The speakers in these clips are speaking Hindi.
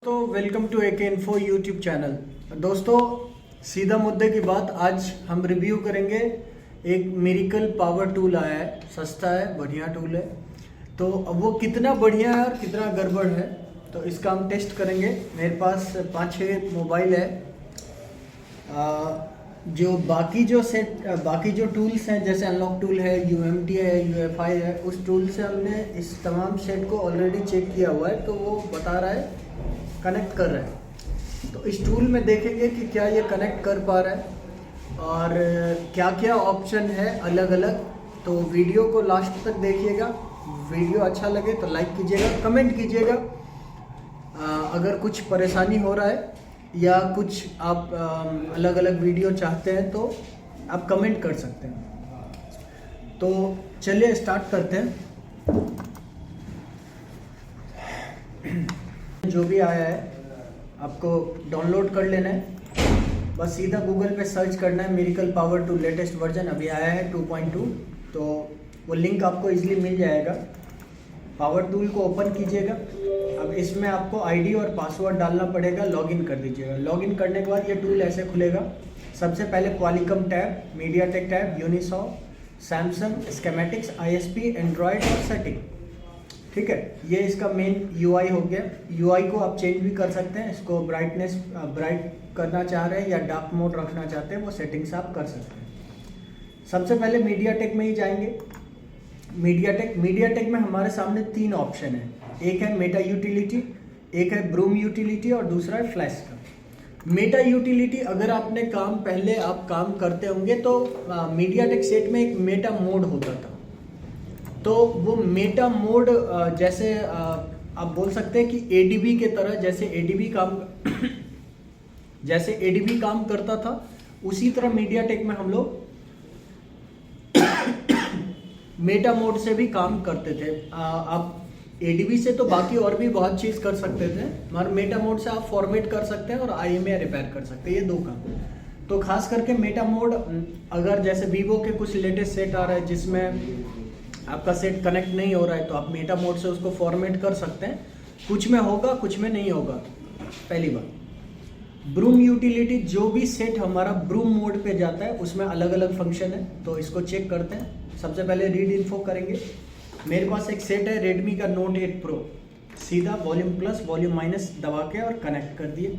तो welcome to AK info YouTube channel. दोस्तों, सीधा मुद्दे की बात, आज हम रिव्यू करेंगे। एक मिरेकल पावर टूल आया है, सस्ता है, बढ़िया टूल है। तो अब वो कितना बढ़िया है और कितना गड़बड़ है, तो इसका हम टेस्ट करेंगे। मेरे पास 5-6 मोबाइल है। बाकी जो टूल्स हैं, जैसे अनलॉक टूल है, UMT है, UFI है, उस टूल से हमने इस तमाम सेट को ऑलरेडी चेक किया हुआ है। तो वो बता रहा है कनेक्ट कर रहा है। तो इस टूल में देखेंगे कि क्या ये कनेक्ट कर पा रहा है और क्या क्या ऑप्शन है अलग अलग। तो वीडियो को लास्ट तक देखिएगा। वीडियो अच्छा लगे तो लाइक कीजिएगा, कमेंट कीजिएगा। अगर कुछ परेशानी हो रहा है या कुछ आप अलग अलग वीडियो चाहते हैं तो आप कमेंट कर सकते हैं। तो चलिए स्टार्ट करते हैं। जो भी आया है आपको डाउनलोड कर लेना है। बस सीधा गूगल पे सर्च करना है miracle power tool latest version, अभी आया है 2.2। तो वो लिंक आपको इजीली मिल जाएगा। पावर टूल को ओपन कीजिएगा। अब इसमें आपको आईडी और पासवर्ड डालना पड़ेगा, लॉगिन कर दीजिएगा। लॉगिन करने के बाद ये टूल ऐसे खुलेगा। सबसे पहले Qualcomm tab, MediaTek tab, Unisoft, Samsung, schematics, ISP, Android और सेटिंग। ठीक है, ये इसका मेन UI हो गया। UI को आप चेंज भी कर सकते हैं। इसको ब्राइटनेस ब्राइट करना चाह रहे हैं या डार्क मोड रखना चाहते हैं, वो सेटिंग्स आप कर सकते हैं। सबसे पहले मीडियाटेक में ही जाएंगे। मीडियाटेक में हमारे सामने 3 ऑप्शन है। एक है मेटा यूटिलिटी, एक है ब्रूम यूटिलिटी और दूसरा है फ्लैश का। मेटा यूटिलिटी, अगर आपने पहले आप काम करते होंगे तो मीडियाटेक सेट में एक मेटा मोड होता था। तो वो मेटा मोड जैसे आप बोल सकते हैं कि ADB के तरह, जैसे ADB काम करता था, उसी तरह मीडियाटेक में हम लोग मेटा मोड से भी काम करते थे। आप ADB से तो बाकी और भी बहुत चीज़ कर सकते थे, मगर मेटा मोड से आप फॉर्मेट कर सकते हैं और IMEI रिपेयर कर सकते हैं, ये 2 काम। तो खास करके मेटा मोड, अगर जैसे वीवो के कुछ लेटेस्ट सेट आ रहा है जिसमें आपका सेट कनेक्ट नहीं हो रहा है, तो आप मेटा मोड से उसको फॉर्मेट कर सकते हैं। कुछ में होगा, कुछ में नहीं होगा। पहली बात, ब्रूम यूटिलिटी, जो भी सेट हमारा ब्रूम मोड पे जाता है उसमें अलग अलग फंक्शन है, तो इसको चेक करते हैं। सबसे पहले रीड इन्फो करेंगे। मेरे पास एक सेट है रेडमी का Note 8 Pro। सीधा वॉल्यूम प्लस वॉल्यूम माइनस दबा के और कनेक्ट कर दिए।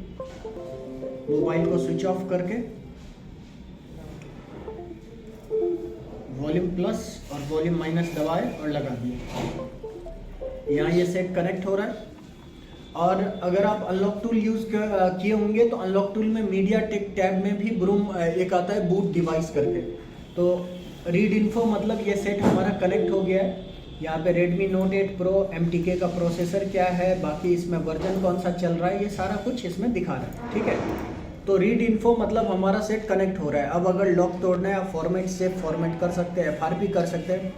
मोबाइल को स्विच ऑफ करके वॉल्यूम प्लस और वॉल्यूम माइनस दबाए और लगा दिए। यहाँ ये सेट कनेक्ट हो रहा है। और अगर आप अनलॉक टूल यूज़ किए होंगे तो अनलॉक टूल में मीडियाटेक टैब में भी ब्रूम एक आता है, बूट डिवाइस करके। तो रीड इन्फो मतलब ये सेट हमारा कनेक्ट हो गया है। यहाँ पे रेडमी Note 8 Pro, MTK का प्रोसेसर क्या है, बाकी इसमें वर्जन कौन सा चल रहा है, ये सारा कुछ इसमें दिखा रहा है। ठीक है, तो रीड इन्फो मतलब हमारा सेट कनेक्ट हो रहा है। अब अगर लॉक तोड़ना है, आप फॉर्मेट से फॉर्मेट कर सकते हैं, FRP कर सकते हैं।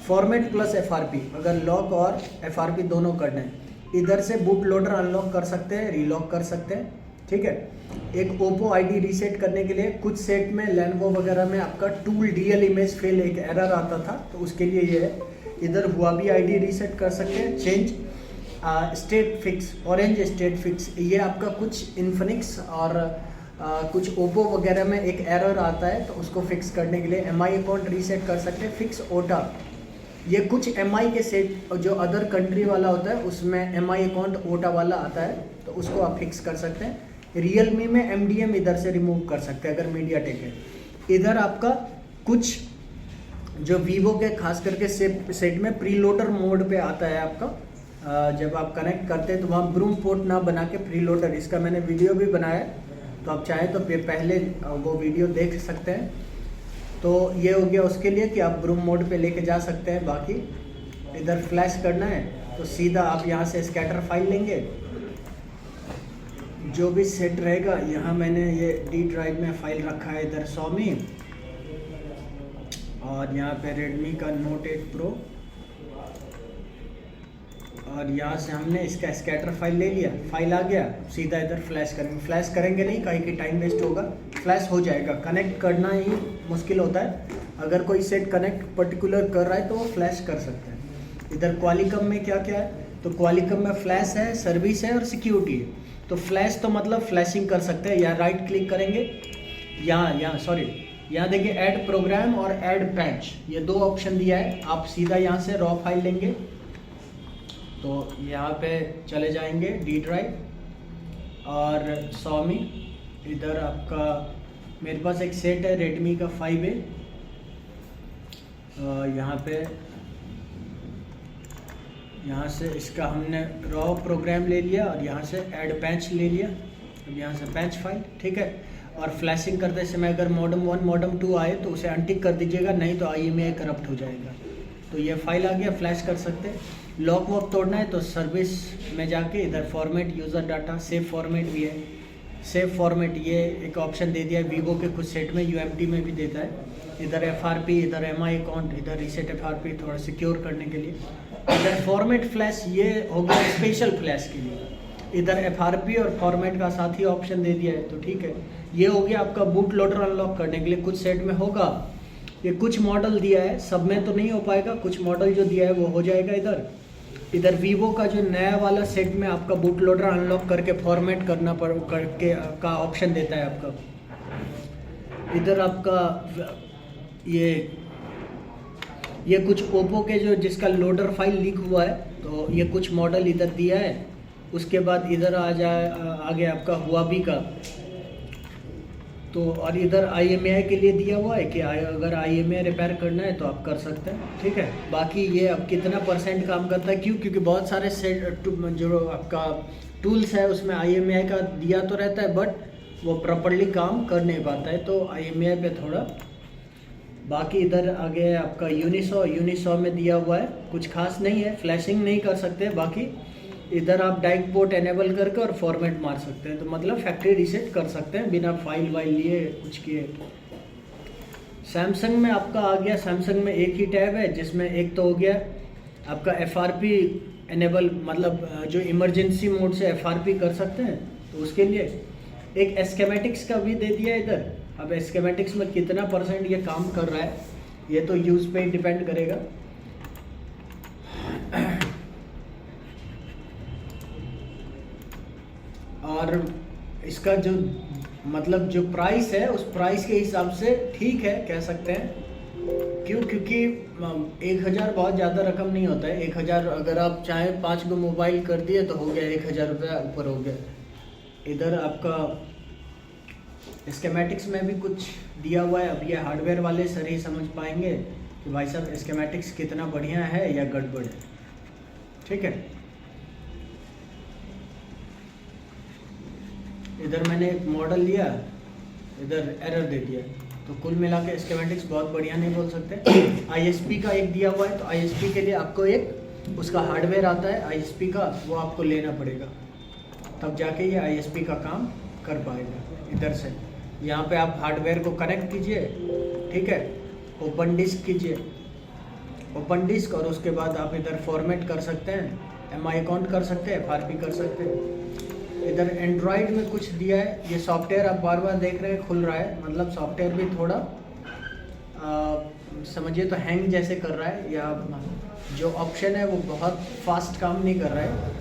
फॉर्मेट प्लस FRP, अगर लॉक और FRP दोनों करना है। इधर से बूट लोडर अनलॉक कर सकते हैं, रीलॉक कर सकते हैं। ठीक है, एक ओप्पो ID रीसेट करने के लिए कुछ सेट में लेनोवो वगैरह में आपका टूल DL इमेज फेल एक एरर आता था, तो उसके लिए ये है। इधर हुआवी ID रीसेट कर सकते हैं। Change state fix, orange state fix, ये आपका कुछ इन्फिनिक्स और कुछ ओप्पो वगैरह में एक एरर आता है, तो उसको फिक्स करने के लिए MI अकाउंट रीसेट कर सकते हैं। फिक्स ओटा, ये कुछ MI के सेट जो अदर कंट्री वाला होता है उसमें MI अकाउंट ओटा वाला आता है, तो उसको आप फिक्स कर सकते हैं। रियलमी में MDM इधर से रिमूव कर सकते हैं अगर मीडियाटेक है। इधर आपका कुछ जो वीवो के खास करके सेट में प्रीलोडर मोड पे आता है आपका। जब आप कनेक्ट करते हैं तो वहाँ ब्रूम पोर्ट ना बना के प्रीलोडर, इसका मैंने वीडियो भी बनाया है, तो आप चाहें तो पहले वो वीडियो देख सकते हैं। तो ये हो गया उसके लिए कि आप ब्रूम मोड पे लेके जा सकते हैं। बाकी इधर फ्लैश करना है तो सीधा आप यहाँ से स्कैटर फाइल लेंगे, जो भी सेट रहेगा। यहाँ मैंने ये D ड्राइव में फाइल रखा है, इधर Xiaomi, और यहाँ पे रेडमी का Note 8 Pro, और यहाँ से हमने इसका स्कैटर फाइल ले लिया। फाइल आ गया, सीधा इधर फ्लैश करेंगे नहीं, कहीं की टाइम वेस्ट होगा। फ्लैश हो जाएगा। कनेक्ट करना ही मुश्किल होता है। अगर कोई सेट कनेक्ट पर्टिकुलर कर रहा है तो वो फ्लैश कर सकते हैं। इधर क्वालिकॉम में क्या क्या है, तो क्वालिकॉम में फ्लैश है, सर्विस है और सिक्योरिटी है। तो फ्लैश तो मतलब फ्लैशिंग कर सकते हैं, या राइट क्लिक करेंगे, यहाँ देखिए ऐड प्रोग्राम और ऐड पैच, ये दो ऑप्शन दिया है। आप सीधा यहाँ से रॉ फाइल लेंगे तो यहाँ पे चले जाएंगे डी ड्राइव और Xiaomi, इधर आपका मेरे पास एक सेट है रेडमी का 5A, यहाँ पे यहाँ से इसका हमने रॉ प्रोग्राम ले लिया और यहाँ से ऐड पैच ले लिया, अब यहाँ से पैच फाइल, ठीक है। और फ्लैशिंग करते समय अगर मॉडम 1 मॉडम 2 आए तो उसे अनटिक कर दीजिएगा, नहीं तो IMEI करप्ट हो जाएगा। तो ये फाइल आ गया, फ्लैश कर सकते हैं। लॉक वॉक तोड़ना है तो सर्विस में जाके इधर format user data, save format भी है, सेव फॉर्मेट ये एक ऑप्शन दे दिया है। वीवो के कुछ सेट में UMT में भी देता है। इधर FRP, इधर MI अकाउंट, इधर रीसेट FRP थोड़ा सिक्योर करने के लिए। इधर फॉर्मेट फ्लैश ये हो गया स्पेशल फ्लैश के लिए, इधर FRP और फॉर्मेट का साथ ही ऑप्शन दे दिया है, तो ठीक है। ये हो गया आपका बूट लोडर अनलॉक करने के लिए। कुछ सेट में होगा, ये कुछ मॉडल दिया है, सब में तो नहीं हो पाएगा, कुछ मॉडल जो दिया है वो हो जाएगा। इधर वीवो का जो नया वाला सेट में आपका बूट लोडर अनलॉक करके फॉर्मेट करना करके का ऑप्शन देता है आपका। इधर आपका ये कुछ ओप्पो के जो जिसका लोडर फाइल लीक हुआ है, तो ये कुछ मॉडल इधर दिया है। उसके बाद इधर आ गया आपका हुआवी का, तो और इधर IMEI के लिए दिया हुआ है कि अगर IMEI रिपेयर करना है तो आप कर सकते हैं, ठीक है। बाकी ये अब कितना % काम करता है, क्योंकि बहुत सारे सेट जो आपका टूल्स है उसमें IMEI का दिया तो रहता है, बट वो प्रॉपरली काम कर नहीं पाता है, तो IMEI पे थोड़ा। बाकी इधर आगे आपका यूनिसॉ में दिया हुआ है, कुछ खास नहीं है, फ्लैशिंग नहीं कर सकते। बाकी इधर आप डायरेक्ट पोर्ट एनेबल करके और फॉर्मेट मार सकते हैं, तो मतलब फैक्ट्री रीसेट कर सकते हैं बिना फाइल वाइल लिए कुछ किए। सैमसंग में आपका आ गया, सैमसंग में एक ही टैब है जिसमें एक तो हो गया आपका FRP एनेबल, मतलब जो इमरजेंसी मोड से FRP कर सकते हैं, तो उसके लिए एक एस्केमेटिक्स का भी दे दिया इधर। अब एस्केमेटिक्स में कितना % ये काम कर रहा है ये तो यूज़ पे ही डिपेंड करेगा। और इसका जो मतलब जो प्राइस है उस प्राइस के हिसाब से ठीक है कह सकते हैं, क्योंकि 1000 बहुत ज़्यादा रकम नहीं होता है। 1000 अगर आप चाहें 5 गो मोबाइल कर दिए तो हो गया 1000 रुपया ऊपर हो गया। इधर आपका स्कीमेटिक्स में भी कुछ दिया हुआ है। अब ये हार्डवेयर वाले सर ही समझ पाएंगे कि भाई साहब स्कीमेटिक्स कितना बढ़िया है या गड़बड़ है, ठीक है। इधर मैंने एक मॉडल लिया, इधर एरर दे दिया, तो कुल मिला के स्कीमेटिक्स बहुत बढ़िया नहीं बोल सकते। ISP का एक दिया हुआ है, तो ISP के लिए आपको एक उसका हार्डवेयर आता है ISP का, वो आपको लेना पड़ेगा, तब जाके ये ISP का काम कर पाएगा। इधर से यहाँ पे आप हार्डवेयर को कनेक्ट कीजिए, ठीक है, ओपन डिस्क कीजिए, ओपन डिस्क, और उसके बाद आप इधर फॉर्मेट कर सकते हैं, MI अकाउंट कर सकते हैं, FRP कर सकते हैं। इधर एंड्रॉयड में कुछ दिया है, ये सॉफ्टवेयर आप बार बार देख रहे हैं खुल रहा है, मतलब सॉफ्टवेयर भी थोड़ा समझिए तो हैंग जैसे कर रहा है, या जो ऑप्शन है वो बहुत फास्ट काम नहीं कर रहा है।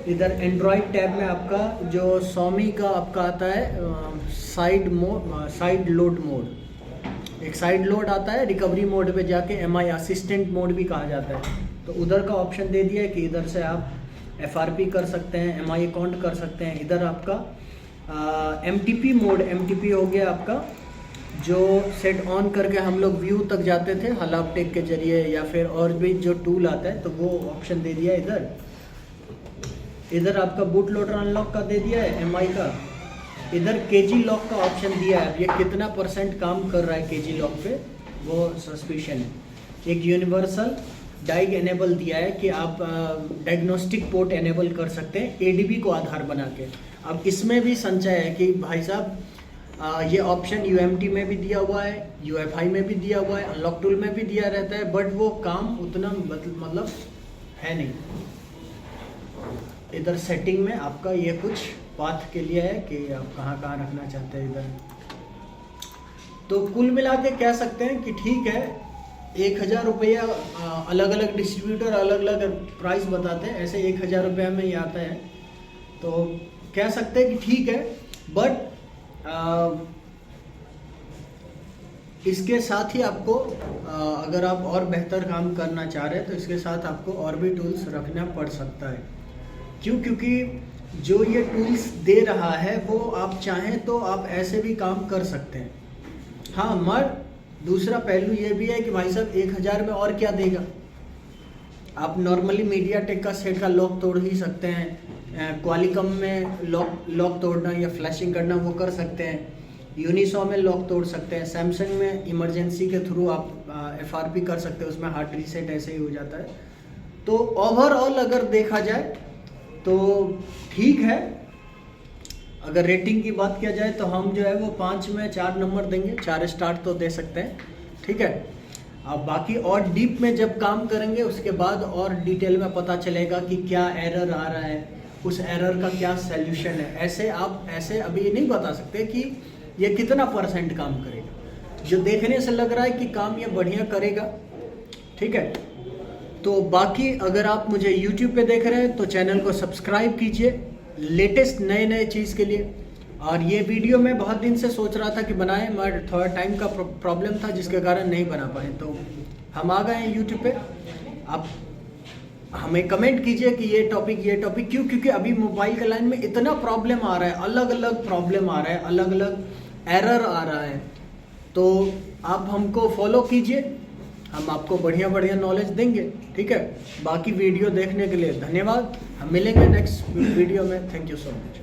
इधर एंड्रॉयड टैब में आपका जो Xiaomi का आपका आता है साइड लोड मोड, एक साइड लोड आता है, रिकवरी मोड पे जाके MI असिस्टेंट मोड भी कहा जाता है, तो उधर का ऑप्शन दे दिया है कि इधर से आप FRP कर सकते हैं, MI अकाउंट कर सकते हैं। इधर आपका MTP मोड, MTP हो गया आपका जो सेट ऑन करके हम लोग व्यू तक जाते थे हलाव टेक के जरिए, या फिर और भी जो टूल आता है, तो वो ऑप्शन दे दिया इधर। इधर आपका बूट लोडर अनलॉक का दे दिया है MI का। इधर KG लॉक का ऑप्शन दिया है, अब ये कितना % काम कर रहा है KG लॉक पे वो सस्पिशन है। एक यूनिवर्सल डाइग एनेबल दिया है कि आप डायग्नोस्टिक पोर्ट एनेबल कर सकते हैं ADB को आधार बना के। अब इसमें भी संचय है कि भाई साहब ये ऑप्शन UMT में भी दिया हुआ है, UEFI में भी दिया हुआ है, अनलॉक टूल में भी दिया रहता है, बट वो काम उतना मतलब है नहीं। इधर सेटिंग में आपका ये कुछ पाथ के लिए है कि आप कहाँ रखना चाहते हैं इधर। तो कुल मिला के कह सकते हैं कि ठीक है, 1000 रुपया अलग अलग डिस्ट्रीब्यूटर अलग अलग प्राइस बताते हैं, ऐसे 1000 रुपया में ही आता है। तो कह सकते हैं कि ठीक है, बट इसके साथ ही आपको अगर आप और बेहतर काम करना चाह रहे हैं तो इसके साथ आपको और भी टूल्स रखना पड़ सकता है। क्यों? क्योंकि जो ये टूल्स दे रहा है वो आप चाहें तो आप ऐसे भी काम कर सकते हैं। हाँ, मगर दूसरा पहलू ये भी है कि भाई साहब 1000 में और क्या देगा। आप नॉर्मली मीडियाटेक का सेट का लॉक तोड़ ही सकते हैं, क्वालिकॉम में लॉक तोड़ना या फ्लैशिंग करना वो कर सकते हैं, यूनिसॉ में लॉक तोड़ सकते हैं, सैमसंग में इमरजेंसी के थ्रू आप FRP कर सकते हैं, उसमें हार्ड रीसेट ऐसे ही हो जाता है। तो ओवरऑल अगर देखा जाए तो ठीक है। अगर रेटिंग की बात किया जाए तो हम जो है वो 5 में 4 नंबर देंगे, 4 स्टार तो दे सकते हैं, ठीक है। अब बाकी और डीप में जब काम करेंगे उसके बाद और डिटेल में पता चलेगा कि क्या एरर आ रहा है, उस एरर का क्या सॉल्यूशन है। ऐसे अभी नहीं बता सकते कि ये कितना % काम करेगा। जो देखने से लग रहा है कि काम ये बढ़िया करेगा, ठीक है। तो बाकी अगर आप मुझे YouTube पे देख रहे हैं तो चैनल को सब्सक्राइब कीजिए लेटेस्ट नए चीज़ के लिए। और ये वीडियो मैं बहुत दिन से सोच रहा था कि बनाएं, मगर थोड़ा टाइम का प्रॉब्लम था जिसके कारण नहीं बना पाए। तो हम आ गए हैं YouTube पे। आप हमें कमेंट कीजिए कि ये टॉपिक क्यों, क्योंकि अभी मोबाइल के लाइन में इतना प्रॉब्लम आ रहा है, अलग अलग प्रॉब्लम आ रहा है, अलग अलग एरर आ रहा है। तो आप हमको फॉलो कीजिए, हम आपको बढ़िया नॉलेज देंगे, ठीक है। बाकी वीडियो देखने के लिए धन्यवाद। हम मिलेंगे नेक्स्ट वीडियो में। Thank you so much.